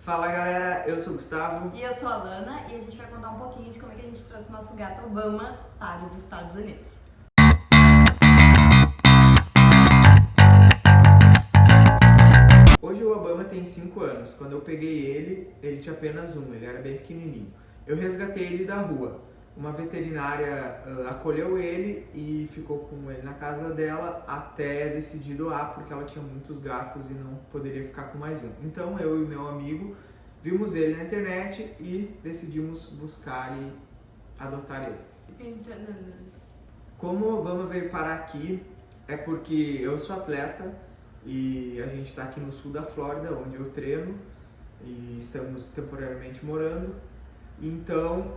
Fala galera, eu sou o Gustavo. E eu sou a Lana e a gente vai contar um pouquinho de como é que a gente trouxe nosso gato Obama para os Estados Unidos. Hoje o Obama tem 5 anos. Quando eu peguei ele tinha apenas 1, ele era bem pequenininho. Eu resgatei ele da rua. Uma veterinária acolheu ele e ficou com ele na casa dela até decidir doar, porque ela tinha muitos gatos e não poderia ficar com mais um. Então eu e meu amigo vimos ele na internet e decidimos buscar e adotar ele. Como o Obama veio parar aqui é porque eu sou atleta e a gente está aqui no sul da Flórida, onde eu treino e estamos temporariamente morando. Então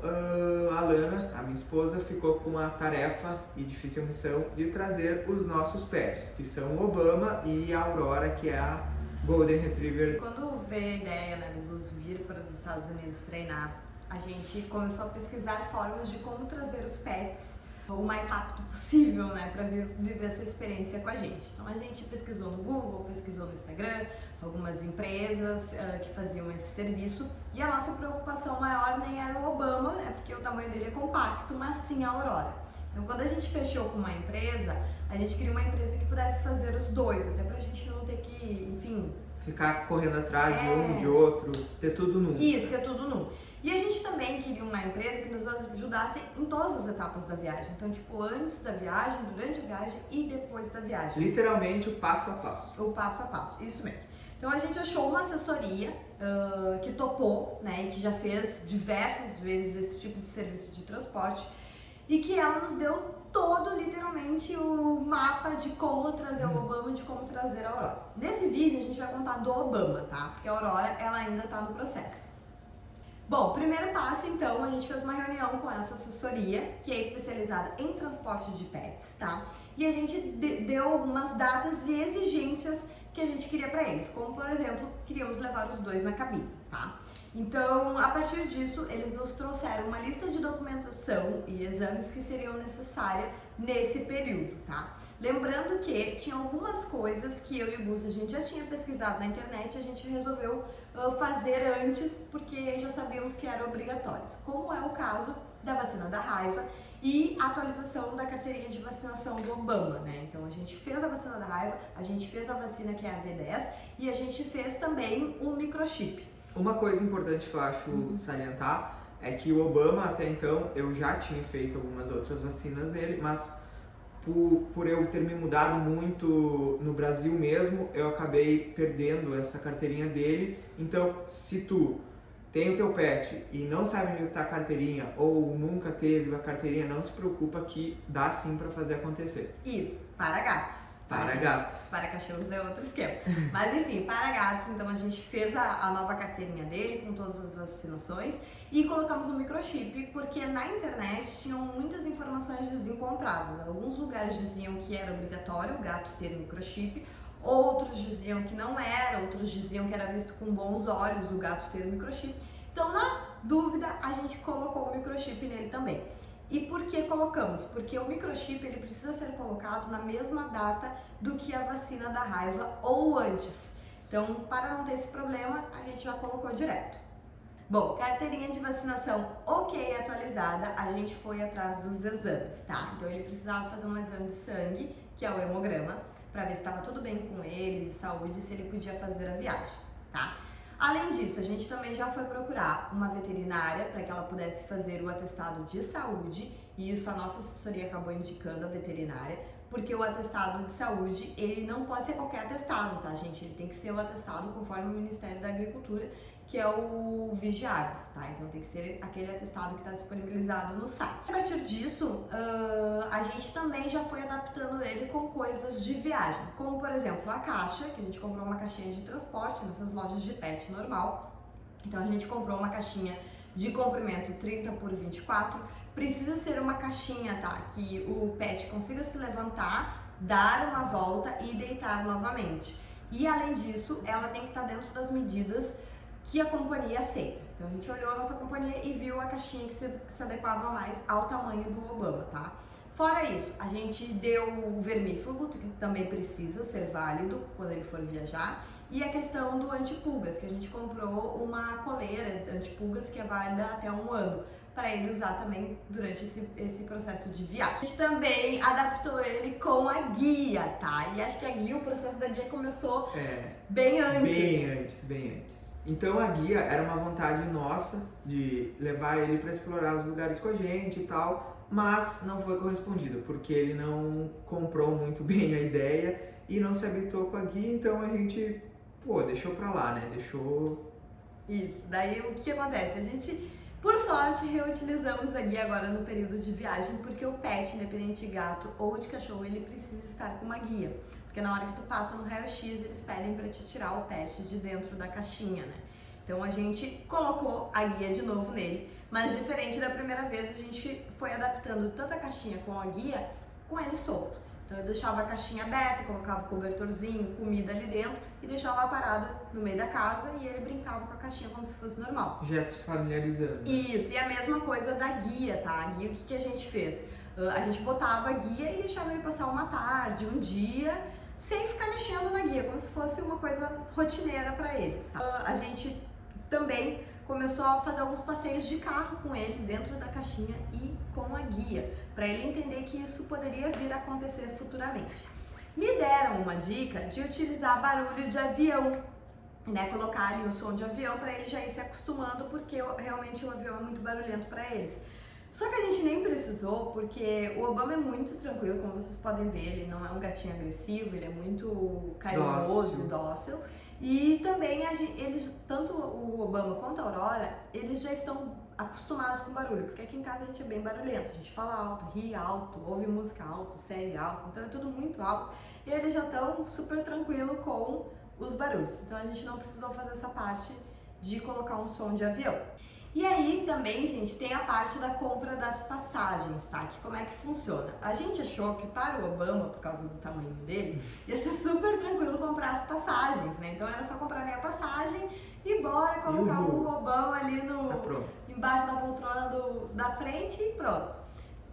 a Lana, a minha esposa, ficou com a tarefa e difícil missão de trazer os nossos pets, que são o Obama e a Aurora, que é a Golden Retriever. Quando veio a ideia, do Luz vir para os Estados Unidos treinar, a gente começou a pesquisar formas de como trazer os pets o mais rápido possível, para viver essa experiência com a gente. Então a gente pesquisou no Google, pesquisou no Instagram, algumas empresas que faziam esse serviço, e a nossa preocupação maior nem era o Obama, porque o tamanho dele é compacto, mas sim a Aurora. Então quando a gente fechou com uma empresa, a gente queria uma empresa que pudesse fazer os dois, até pra gente não ter que, enfim... Ficar correndo atrás de um, de outro, ter tudo num. Isso, ter tudo num. E a gente também queria uma empresa que nos ajudasse em todas as etapas da viagem. Então, antes da viagem, durante a viagem e depois da viagem. Literalmente o passo a passo. O passo a passo, isso mesmo. Então, a gente achou uma assessoria que topou, e que já fez diversas vezes esse tipo de serviço de transporte e que ela nos deu todo, literalmente, o mapa de como trazer o Obama e de como trazer a Aurora. Nesse vídeo, a gente vai contar do Obama, tá? Porque a Aurora, ela ainda tá no processo. Bom, primeiro passo, então, a gente fez uma reunião com essa assessoria, que é especializada em transporte de pets, tá? E a gente deu algumas datas e exigências que a gente queria para eles, como, por exemplo, queríamos levar os dois na cabine, tá? Então, a partir disso, eles nos trouxeram uma lista de documentação e exames que seriam necessárias nesse período, tá? Lembrando que tinha algumas coisas que eu e o Gus, a gente já tinha pesquisado na internet, a gente resolveu fazer antes, porque já sabíamos que eram obrigatórias, como é o caso da vacina da raiva e a atualização da carteirinha de vacinação do Obama, Então a gente fez a vacina da raiva, a gente fez a vacina que é a V10 e a gente fez também o microchip. Uma coisa importante que eu acho salientar é que o Obama, até então, eu já tinha feito algumas outras vacinas dele, mas por eu ter me mudado muito no Brasil mesmo, eu acabei perdendo essa carteirinha dele. Então, se tu tem o teu pet e não sabe onde está a carteirinha ou nunca teve a carteirinha, não se preocupa que dá sim para fazer acontecer. Isso, para gatos. Para gatos. Para cachorros é outro esquema. Mas enfim, para gatos, então a gente fez a nova carteirinha dele com todas as vacinações e colocamos um microchip, porque na internet tinham muitas informações desencontradas. Alguns lugares diziam que era obrigatório o gato ter microchip, outros diziam que não era, outros diziam que era visto com bons olhos o gato ter microchip. Então, na dúvida, a gente colocou o microchip nele também. E por que colocamos? Porque o microchip ele precisa ser colocado na mesma data do que a vacina da raiva ou antes. Então, para não ter esse problema, a gente já colocou direto. Bom, carteirinha de vacinação ok atualizada, a gente foi atrás dos exames, tá? Então ele precisava fazer um exame de sangue, que é o hemograma, para ver se estava tudo bem com ele, de saúde, se ele podia fazer a viagem, tá? Além disso, a gente também já foi procurar uma veterinária para que ela pudesse fazer o atestado de saúde, e isso a nossa assessoria acabou indicando a veterinária, porque o atestado de saúde, ele não pode ser qualquer atestado, tá, gente? Ele tem que ser o atestado conforme o Ministério da Agricultura, que é o Vigiagro, tá? Então tem que ser aquele atestado que está disponibilizado no site. A partir disso, a gente também já foi adaptando ele com coisas de viagem, como por exemplo a caixa, que a gente comprou uma caixinha de transporte nessas lojas de pet normal. Então a gente comprou uma caixinha de comprimento 30 por 24, precisa ser uma caixinha, tá? Que o pet consiga se levantar, dar uma volta e deitar novamente. E além disso, ela tem que estar dentro das medidas que a companhia aceita. Então a gente olhou a nossa companhia e viu a caixinha que se adequava mais ao tamanho do Obama, tá? Fora isso, a gente deu o vermífugo, que também precisa ser válido quando ele for viajar, e a questão do antipulgas, que a gente comprou uma coleira antipulgas que é válida até 1 ano, para ele usar também durante esse processo de viagem. A gente também adaptou ele com a guia, tá? E acho que a guia, o processo da guia começou bem antes. Bem antes. Então a guia era uma vontade nossa de levar ele para explorar os lugares com a gente e tal, mas não foi correspondido, porque ele não comprou muito bem a ideia e não se habituou com a guia, então a gente, deixou pra lá, né? Isso, daí o que acontece? A gente, por sorte, reutilizamos a guia agora no período de viagem, porque o pet, independente de gato ou de cachorro, ele precisa estar com uma guia. Porque na hora que tu passa no raio-x, eles pedem pra te tirar o pet de dentro da caixinha, né? Então a gente colocou a guia de novo nele, mas diferente da primeira vez, a gente foi adaptando tanto a caixinha com a guia, com ele solto. Então eu deixava a caixinha aberta, colocava cobertorzinho, comida ali dentro e deixava a parada no meio da casa e ele brincava com a caixinha como se fosse normal. Já se familiarizando. Isso, e a mesma coisa da guia, tá? A guia, o que a gente fez? A gente botava a guia e deixava ele passar uma tarde, um dia, sem ficar mexendo na guia, como se fosse uma coisa rotineira para ele, sabe? A gente também começou a fazer alguns passeios de carro com ele dentro da caixinha e com a guia, para ele entender que isso poderia vir a acontecer futuramente. Me deram uma dica de utilizar barulho de avião, né? Colocar ali o som de avião para ele já ir se acostumando, porque realmente o avião é muito barulhento para eles. Só que a gente nem precisou, porque o Obama é muito tranquilo, como vocês podem ver, ele não é um gatinho agressivo, ele é muito carinhoso, dócil. E também eles, tanto o Obama quanto a Aurora, eles já estão acostumados com barulho, porque aqui em casa a gente é bem barulhento, a gente fala alto, ri alto, ouve música alto, série alto, então é tudo muito alto. E eles já estão super tranquilos com os barulhos, então a gente não precisou fazer essa parte de colocar um som de avião. E aí também, gente, tem a parte da compra das passagens, tá? Que como é que funciona? A gente achou que para o Obama, por causa do tamanho dele, ia ser super tranquilo comprar as passagens, né? Então era só comprar minha passagem e bora colocar o Obama ali embaixo da poltrona da frente e pronto.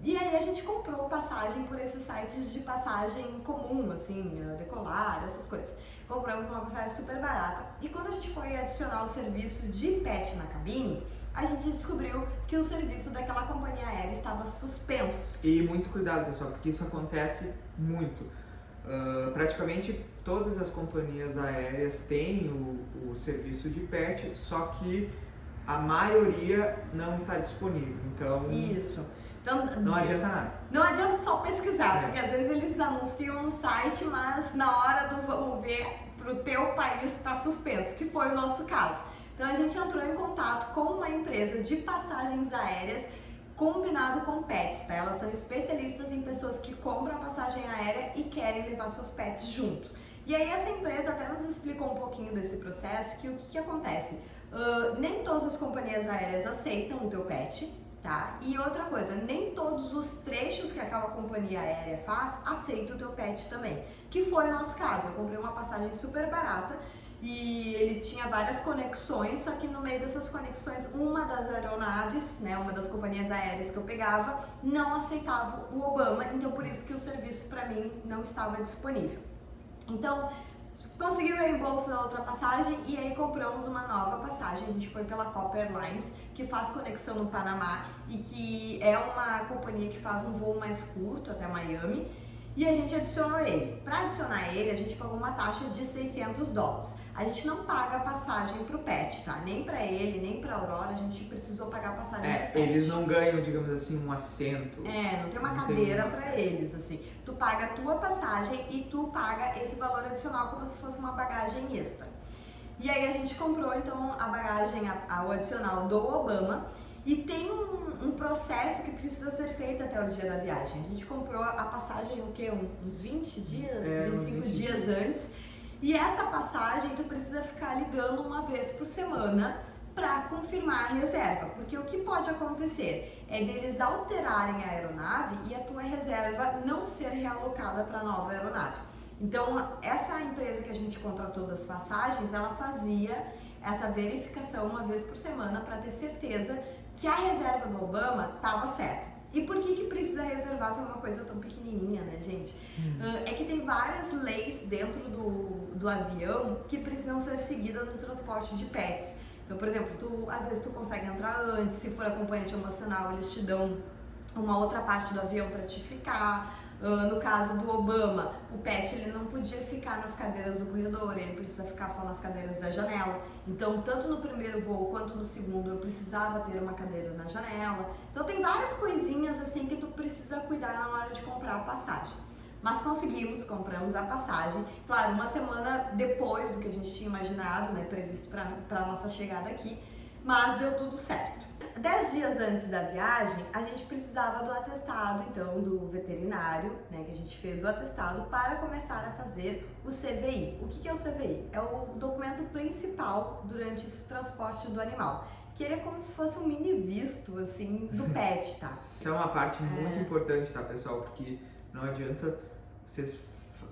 E aí a gente comprou passagem por esses sites de passagem comum, assim, Decolar, essas coisas. Compramos uma passagem super barata e quando a gente foi adicionar o serviço de pet na cabine, a gente descobriu que o serviço daquela companhia aérea estava suspenso. E muito cuidado, pessoal, porque isso acontece muito. Praticamente todas as companhias aéreas têm o serviço de pet, só que a maioria não está disponível. Então, isso. Então, não adianta nada. Não adianta só pesquisar, porque às vezes eles anunciam no site, mas na hora do vamos ver, para o teu país está suspenso, que foi o nosso caso. Então a gente entrou em contato com uma empresa de passagens aéreas combinado com pets, tá? Elas são especialistas em pessoas que compram a passagem aérea e querem levar seus pets junto. E aí essa empresa até nos explicou um pouquinho desse processo, que o que acontece? Nem todas as companhias aéreas aceitam o teu pet, tá? E outra coisa, nem todos os trechos que aquela companhia aérea faz aceitam o teu pet também, que foi o nosso caso. Eu comprei uma passagem super barata e ele tinha várias conexões, só que no meio dessas conexões, uma das aeronaves, né, uma das companhias aéreas que eu pegava, não aceitava o Obama, então por isso que o serviço para mim não estava disponível. Então, consegui o reembolso da outra passagem e aí compramos uma nova passagem. A gente foi pela Copa Airlines, que faz conexão no Panamá e que é uma companhia que faz um voo mais curto até Miami. E a gente adicionou ele. Para adicionar ele, a gente pagou uma taxa de $600. A gente não paga passagem pro pet, tá? Nem para ele, nem pra Aurora, a gente precisou pagar passagem pro pet. Eles não ganham, digamos assim, um assento. Não tem uma cadeira para eles, assim. Tu paga a tua passagem e tu paga esse valor adicional como se fosse uma bagagem extra. E aí a gente comprou, então, a bagagem, o adicional do Obama. E tem um processo que precisa ser feito até o dia da viagem. A gente comprou a passagem, o quê? Uns 20 dias, 25 dias antes. E essa passagem tu precisa ficar ligando uma vez por semana para confirmar a reserva. Porque o que pode acontecer é deles alterarem a aeronave e a tua reserva não ser realocada para a nova aeronave. Então, essa empresa que a gente contratou das passagens, ela fazia essa verificação uma vez por semana para ter certeza que a reserva do Obama estava certa. E por que precisa reservar se é uma coisa tão pequenininha, né, gente? É que tem várias leis dentro do avião que precisam ser seguidas no transporte de pets. Então, por exemplo, às vezes tu consegue entrar antes, se for acompanhante emocional, eles te dão uma outra parte do avião para te ficar. No caso do Obama, o pet ele não podia ficar nas cadeiras do corredor, ele precisa ficar só nas cadeiras da janela. Então, tanto no primeiro voo quanto no segundo, eu precisava ter uma cadeira na janela. Então, tem várias coisinhas assim que tu precisa cuidar na hora de comprar a passagem. Mas compramos a passagem, claro, uma semana depois do que a gente tinha imaginado, né, previsto para a nossa chegada aqui, mas deu tudo certo. 10 dias antes da viagem, a gente precisava do atestado, então, do veterinário, né, que a gente fez o atestado para começar a fazer o CVI. O que é o CVI? É o documento principal durante esse transporte do animal, que ele é como se fosse um mini visto, assim, do pet, tá? Isso é uma parte muito importante, tá, pessoal? Porque não adianta vocês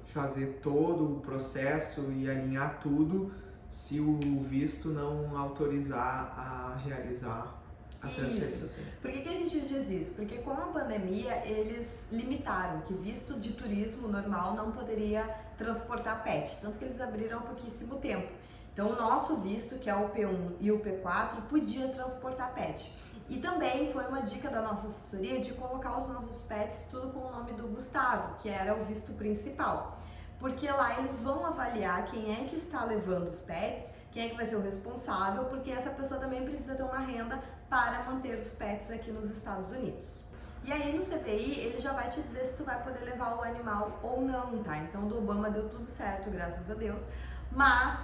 fazer todo o processo e alinhar tudo se o visto não autorizar a realizar a transferência. Isso. Por que a gente diz isso? Porque com a pandemia eles limitaram que visto de turismo normal não poderia transportar pet, tanto que eles abriram há pouquíssimo tempo. Então o nosso visto, que é o P1 e o P4, podia transportar pet. E também foi uma dica da nossa assessoria de colocar os nossos pets tudo com o nome do Gustavo, que era o visto principal. Porque lá eles vão avaliar quem é que está levando os pets, quem é que vai ser o responsável, porque essa pessoa também precisa ter uma renda para manter os pets aqui nos Estados Unidos. E aí no CVI ele já vai te dizer se tu vai poder levar o animal ou não, tá? Então do Obama deu tudo certo, graças a Deus, mas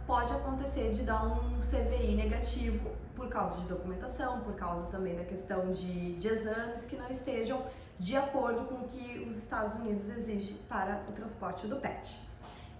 pode acontecer de dar um CVI negativo por causa de documentação, por causa também da questão de exames que não estejam de acordo com o que os Estados Unidos exigem para o transporte do pet.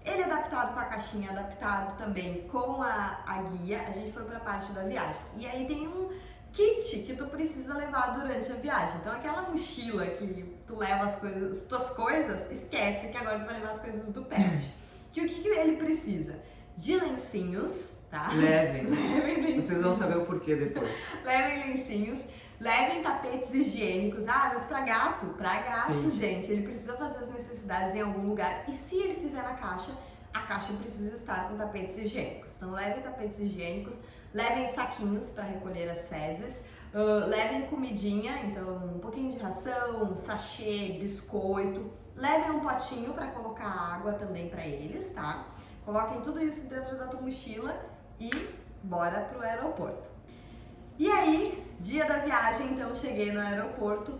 Ele é adaptado com a caixinha, adaptado também com a guia. A gente foi para a parte da viagem. E aí tem um kit que tu precisa levar durante a viagem. Então aquela mochila que tu leva as tuas coisas, esquece que agora tu vai levar as coisas do pet. Que o que ele precisa? De lencinhos, tá? Levem. Levem lencinhos. Vocês vão saber o porquê depois. Levem lencinhos. Levem tapetes higiênicos. Mas pra gato, Sim. gente, ele precisa fazer as necessidades em algum lugar. E se ele fizer na caixa, a caixa precisa estar com tapetes higiênicos. Então levem tapetes higiênicos, levem saquinhos para recolher as fezes, levem comidinha, então um pouquinho de ração, sachê, biscoito. Levem um potinho para colocar água também para eles, tá? Coloquem tudo isso dentro da tua mochila e bora pro aeroporto. E aí, dia da viagem, então cheguei no aeroporto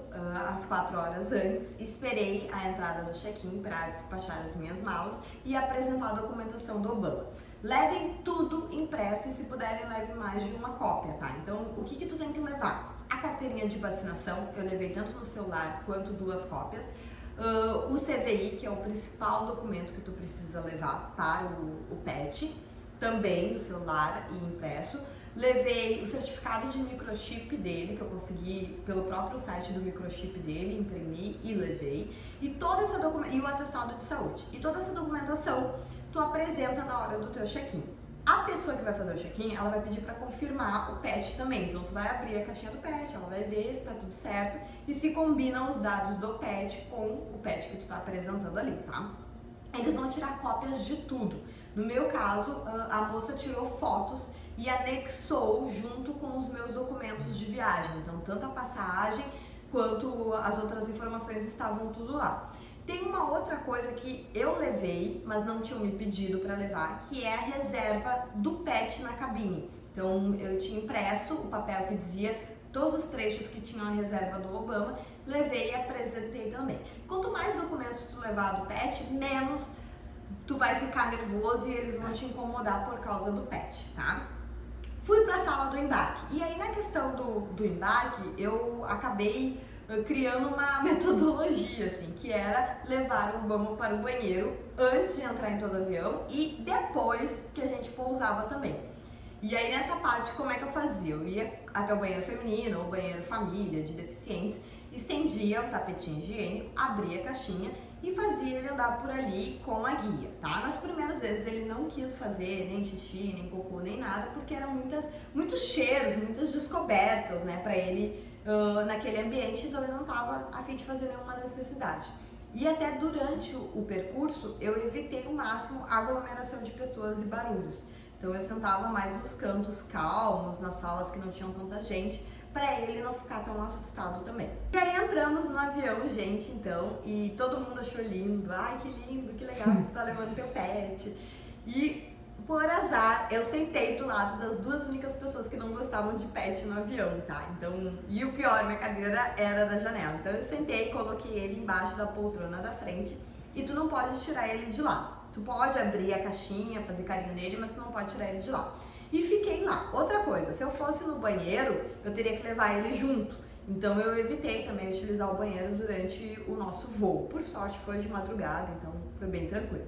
às 4 horas antes, esperei a entrada do check-in para despachar as minhas malas e apresentar a documentação do Obama. Levem tudo impresso e se puderem levem mais de uma cópia, tá? Então, o que tu tem que levar? A carteirinha de vacinação, eu levei tanto no celular quanto 2 cópias. O CVI, que é o principal documento que tu precisa levar para o pet, também no celular e impresso. Levei o certificado de microchip dele, que eu consegui pelo próprio site do microchip dele, imprimi e levei. E toda essa e o atestado de saúde. E toda essa documentação tu apresenta na hora do teu check-in. A pessoa que vai fazer o check-in, ela vai pedir para confirmar o pet também. Então tu vai abrir a caixinha do pet, ela vai ver se tá tudo certo e se combinam os dados do pet com o pet que tu tá apresentando ali, tá? Eles vão tirar cópias de tudo. No meu caso, a moça tirou fotos e anexou junto com os meus documentos de viagem. Então, tanto a passagem quanto as outras informações estavam tudo lá. Tem uma outra coisa que eu levei, mas não tinham me pedido para levar, que é a reserva do pet na cabine. Então, eu tinha impresso o papel que dizia todos os trechos que tinham a reserva do Obama, levei e apresentei também. Quanto mais documentos tu levar do pet, menos tu vai ficar nervoso e eles vão te incomodar por causa do pet, tá? Fui para a sala do embarque. E aí na questão do embarque, eu acabei criando uma metodologia, assim, que era levar o Obama para o banheiro antes de entrar em todo o avião e depois que a gente pousava também. E aí nessa parte, como é que eu fazia? Eu ia até o banheiro feminino ou banheiro família de deficientes, estendia o tapetinho higiênico, abria a caixinha e fazia ele andar por ali com a guia, tá? Nas primeiras vezes ele não quis fazer nem xixi, nem cocô, nem nada, porque eram muitos cheiros, muitas descobertas, né, pra ele naquele ambiente, então ele não estava a fim de fazer nenhuma necessidade. E até durante o percurso eu evitei ao máximo a aglomeração de pessoas e barulhos. Então eu sentava mais nos cantos calmos, nas salas que não tinham tanta gente, para ele não ficar tão assustado também. E aí entramos no avião, gente, então, e todo mundo achou lindo. Ai, que lindo, que legal que tu tá levando teu pet. E por azar, eu sentei do lado das duas únicas pessoas que não gostavam de pet no avião, tá? Então, e o pior, minha cadeira era da janela. Então eu sentei, coloquei ele embaixo da poltrona da frente e tu não pode tirar ele de lá. Tu pode abrir a caixinha, fazer carinho nele, mas tu não pode tirar ele de lá. E fiquei lá. Outra coisa, se eu fosse no banheiro, eu teria que levar ele junto. Então eu evitei também utilizar o banheiro durante o nosso voo. Por sorte foi de madrugada, então foi bem tranquilo.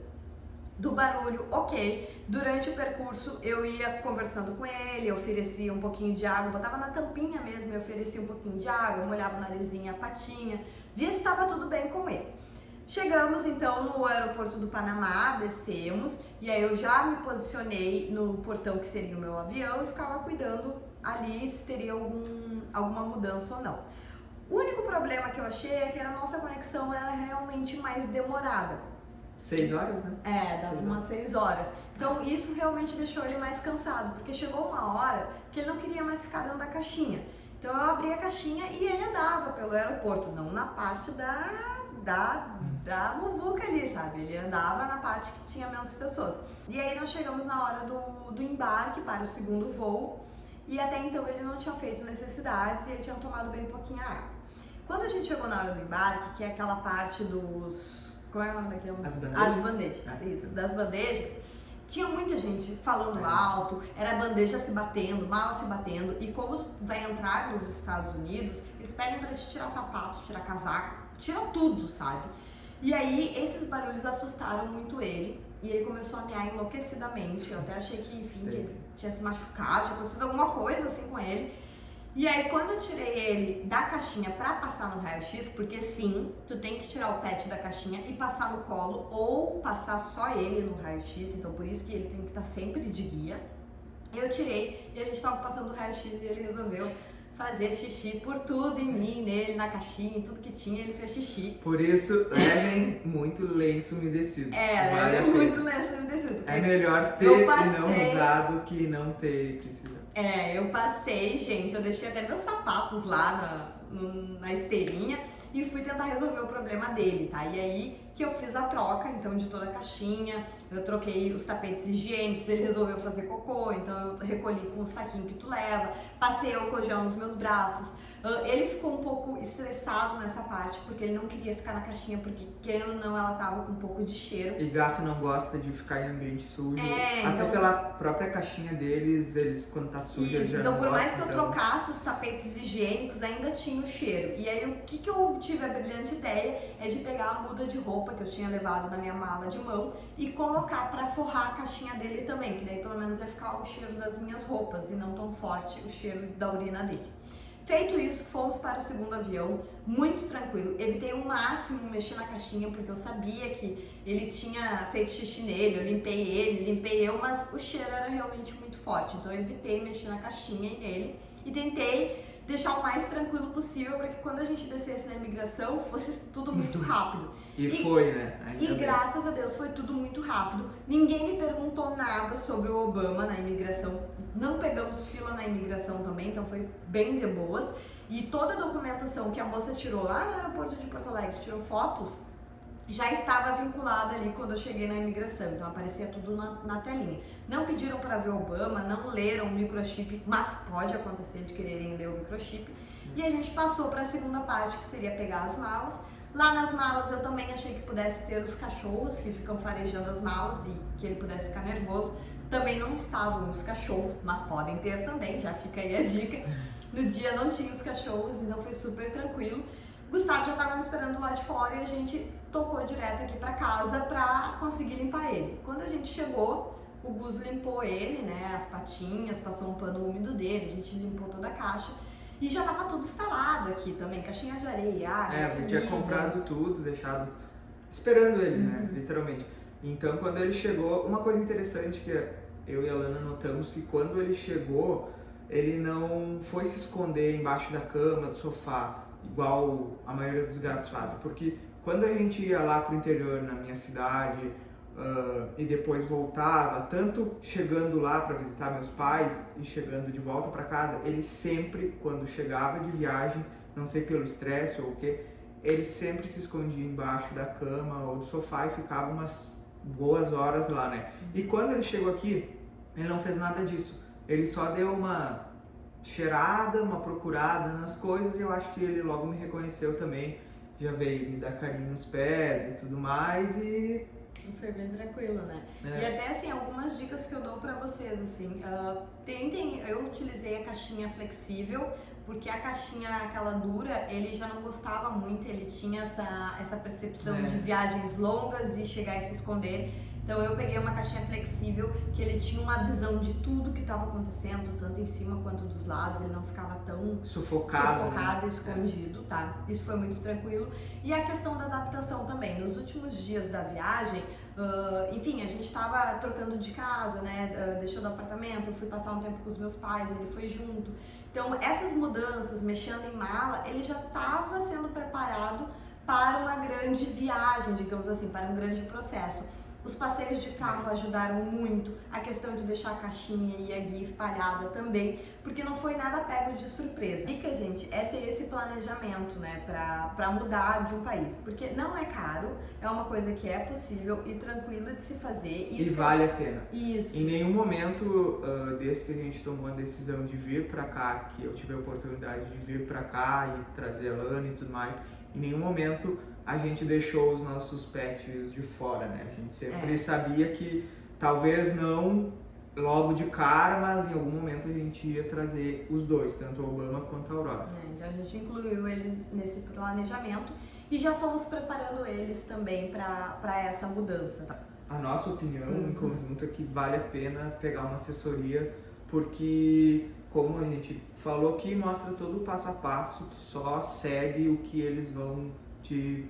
Do barulho, ok. Durante o percurso eu ia conversando com ele, oferecia um pouquinho de água, botava na tampinha mesmo, eu oferecia um pouquinho de água, molhava o narizinho, a patinha, via se estava tudo bem com ele. Chegamos então no aeroporto do Panamá, descemos e aí eu já me posicionei no portão que seria o meu avião e ficava cuidando ali se teria alguma mudança ou não. O único problema que eu achei é que a nossa conexão era realmente mais demorada. 6 horas, né? É, dava umas 6 horas. Então isso realmente deixou ele mais cansado, porque chegou uma hora que ele não queria mais ficar dentro da caixinha. Então eu abri a caixinha e ele andava pelo aeroporto, não na parte da muvuca ali, sabe? Ele andava na parte que tinha menos pessoas. E aí nós chegamos na hora do embarque para o segundo voo e até então ele não tinha feito necessidades e ele tinha tomado bem pouquinha água. Quando a gente chegou na hora do embarque, que é aquela parte dos... Como é o nome daquilo? As bandejas. As bandejas, isso, das bandejas. Tinha muita gente falando alto, era bandeja se batendo, mala se batendo. E como vai entrar nos Estados Unidos, eles pedem pra te tirar sapato, tirar casaco, tira tudo, sabe? E aí esses barulhos assustaram muito ele e ele começou a miar enlouquecidamente. Eu até achei que, enfim, que ele tinha se machucado, tinha acontecido alguma coisa assim com ele. E aí quando eu tirei ele da caixinha pra passar no raio-x, porque sim, tu tem que tirar o pet da caixinha e passar no colo ou passar só ele no raio-x, então por isso que ele tem que estar sempre de guia. Eu tirei e a gente tava passando o raio-x e ele resolveu fazer xixi por tudo em mim, nele, na caixinha, em tudo que tinha, ele fez xixi. Por isso, levem muito lenço umedecido. É muito lenço umedecido. É melhor ter e não usar do que não ter precisado. É, eu passei, gente, eu deixei até meus sapatos lá na esteirinha e fui tentar resolver o problema dele, tá? E aí que eu fiz a troca, então, de toda a caixinha, eu troquei os tapetes higiênicos, ele resolveu fazer cocô, então eu recolhi com o saquinho que tu leva, passei álcool gel nos meus braços. Ele ficou um pouco estressado nessa parte, porque ele não queria ficar na caixinha, porque querendo ou não, ela tava com um pouco de cheiro. E gato não gosta de ficar em ambiente sujo. Até então... pela própria caixinha deles, eles quando tá sujo, eles já então não por mais gostam, que eu trocasse os tapetes higiênicos, ainda tinha o cheiro. E aí o que eu tive a brilhante ideia é de pegar a muda de roupa que eu tinha levado na minha mala de mão e colocar pra forrar a caixinha dele também, que daí pelo menos ia ficar o cheiro das minhas roupas e não tão forte o cheiro da urina dele. Feito isso, fomos para o segundo avião, muito tranquilo. Evitei o máximo mexer na caixinha, porque eu sabia que ele tinha feito xixi nele, eu limpei ele, limpei eu, mas o cheiro era realmente muito forte. Então eu evitei mexer na caixinha e nele e tentei deixar o mais tranquilo possível para que quando a gente descesse na imigração fosse tudo muito rápido. E foi, né? E graças a Deus foi tudo muito rápido. Ninguém me perguntou nada sobre o Obama na imigração. Não pegamos fila na imigração também, então foi bem de boas. E toda a documentação que a moça tirou lá no aeroporto de Porto Alegre, tirou fotos, já estava vinculada ali quando eu cheguei na imigração. Então aparecia tudo na telinha. Não pediram para ver o Obama, não leram o microchip, mas pode acontecer de quererem ler o microchip. E a gente passou para a segunda parte, que seria pegar as malas. Lá nas malas eu também achei que pudesse ter os cachorros que ficam farejando as malas e que ele pudesse ficar nervoso. Também não estavam os cachorros, mas podem ter também, já fica aí a dica. No dia não tinha os cachorros, então foi super tranquilo. Gustavo já estava me esperando lá de fora e a gente tocou direto aqui para casa para conseguir limpar ele. Quando a gente chegou, o Gus limpou ele, né, as patinhas, passou um pano úmido dele, a gente limpou toda a caixa. E já tava tudo instalado aqui também, caixinha de areia, água, eu tinha comprado tudo, deixado, esperando ele, né, literalmente. Então, quando ele chegou, uma coisa interessante que eu e a Lana notamos que quando ele chegou, ele não foi se esconder embaixo da cama, do sofá, igual a maioria dos gatos fazem. Porque quando a gente ia lá pro interior, na minha cidade, e depois voltava, tanto chegando lá para visitar meus pais e chegando de volta para casa, ele sempre, quando chegava de viagem, não sei pelo estresse ou o que, ele sempre se escondia embaixo da cama ou do sofá e ficava umas boas horas lá, né? E quando ele chegou aqui, ele não fez nada disso. Ele só deu uma cheirada, uma procurada nas coisas e eu acho que ele logo me reconheceu também. Já veio me dar carinho nos pés e tudo mais e... Foi bem tranquilo, né? E até assim, algumas dicas que eu dou pra vocês, assim, tentem, eu utilizei a caixinha flexível, porque a caixinha, aquela dura, ele já não gostava muito, ele tinha essa percepção de viagens longas e chegar e se esconder. Então eu peguei uma caixinha flexível que ele tinha uma visão de tudo que estava acontecendo, tanto em cima quanto dos lados, ele não ficava tão sufocado e escondido, tá? Isso foi muito tranquilo. E a questão da adaptação também. Nos últimos dias da viagem, enfim, a gente estava trocando de casa, né? Deixou do apartamento, eu fui passar um tempo com os meus pais, ele foi junto. Então essas mudanças, mexendo em mala, ele já estava sendo preparado para uma grande viagem, digamos assim, para um grande processo. Os passeios de carro ajudaram muito, a questão de deixar a caixinha e a guia espalhada também, porque não foi nada pego de surpresa. A dica, gente, é ter esse planejamento, né, pra mudar de um país, porque não é caro, é uma coisa que é possível e tranquilo de se fazer. E vale a pena. Isso. Em nenhum momento desde que a gente tomou a decisão de vir pra cá, que eu tive a oportunidade de vir pra cá e trazer a Lana e tudo mais, em nenhum momento a gente deixou os nossos pets de fora, né? A gente sempre sabia que talvez não logo de cara, mas em algum momento a gente ia trazer os dois, tanto o Obama quanto a Aurora. Então a gente incluiu ele nesse planejamento e já fomos preparando eles também para essa mudança. Tá? A nossa opinião em conjunto é que vale a pena pegar uma assessoria, porque como a gente falou aqui, mostra todo o passo a passo, tu só segue o que eles vão te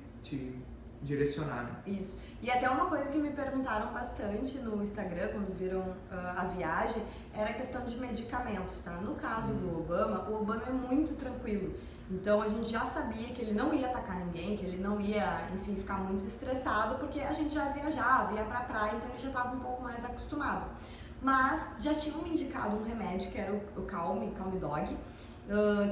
direcionar, né? Isso. E até uma coisa que me perguntaram bastante no Instagram, quando viram a viagem, era a questão de medicamentos, tá? No caso do Obama, o Obama é muito tranquilo. Então a gente já sabia que ele não ia atacar ninguém, que ele não ia, enfim, ficar muito estressado, porque a gente já viajava, ia pra praia, então ele já estava um pouco mais acostumado. Mas já tinham me indicado um remédio que era o Calm Dog,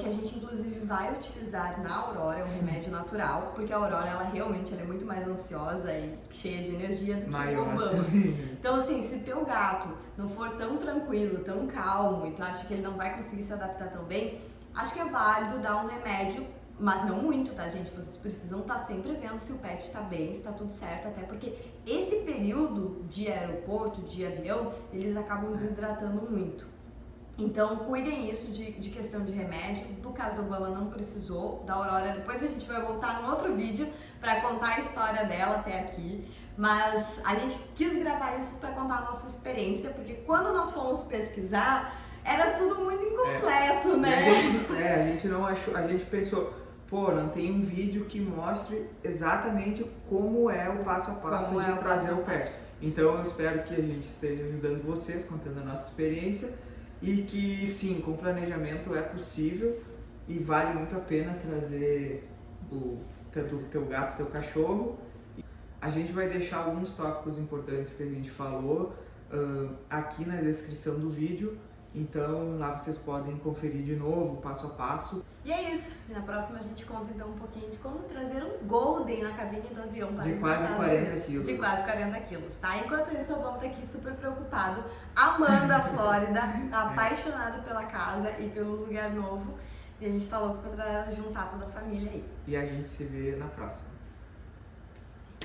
que a gente inclusive vai utilizar na Aurora, é um remédio natural, porque a Aurora ela realmente é muito mais ansiosa e cheia de energia do que o Obama. Então assim, se teu gato não for tão tranquilo, tão calmo e tu acha que ele não vai conseguir se adaptar tão bem, acho que é válido dar um remédio, mas não muito, tá, gente? Vocês precisam estar sempre vendo se o pet está bem, se está tudo certo, até porque esse período de aeroporto, de avião, eles acabam desidratando muito. Então, cuidem isso de questão de remédio. Do caso do Obama não precisou, da Aurora depois a gente vai voltar num outro vídeo para contar a história dela até aqui. Mas a gente quis gravar isso para contar a nossa experiência, porque quando nós fomos pesquisar, era tudo muito incompleto, né? A gente não achou, a gente pensou, pô, não tem um vídeo que mostre exatamente como é o passo a passo de trazer o pet. Então eu espero que a gente esteja ajudando vocês, contando a nossa experiência. E que sim, com planejamento é possível e vale muito a pena trazer tanto o teu gato, o teu cachorro. A gente vai deixar alguns tópicos importantes que a gente falou aqui na descrição do vídeo. Então lá vocês podem conferir de novo, passo a passo. E é isso. Na próxima a gente conta então um pouquinho de como trazer um Golden na cabine do avião para de quase 40 quilos. De quase 40 quilos, tá? Enquanto isso, o Obama tá aqui super preocupado, amando a Flórida, tá apaixonado pela casa e pelo lugar novo. E a gente tá louco pra juntar toda a família aí. E a gente se vê na próxima.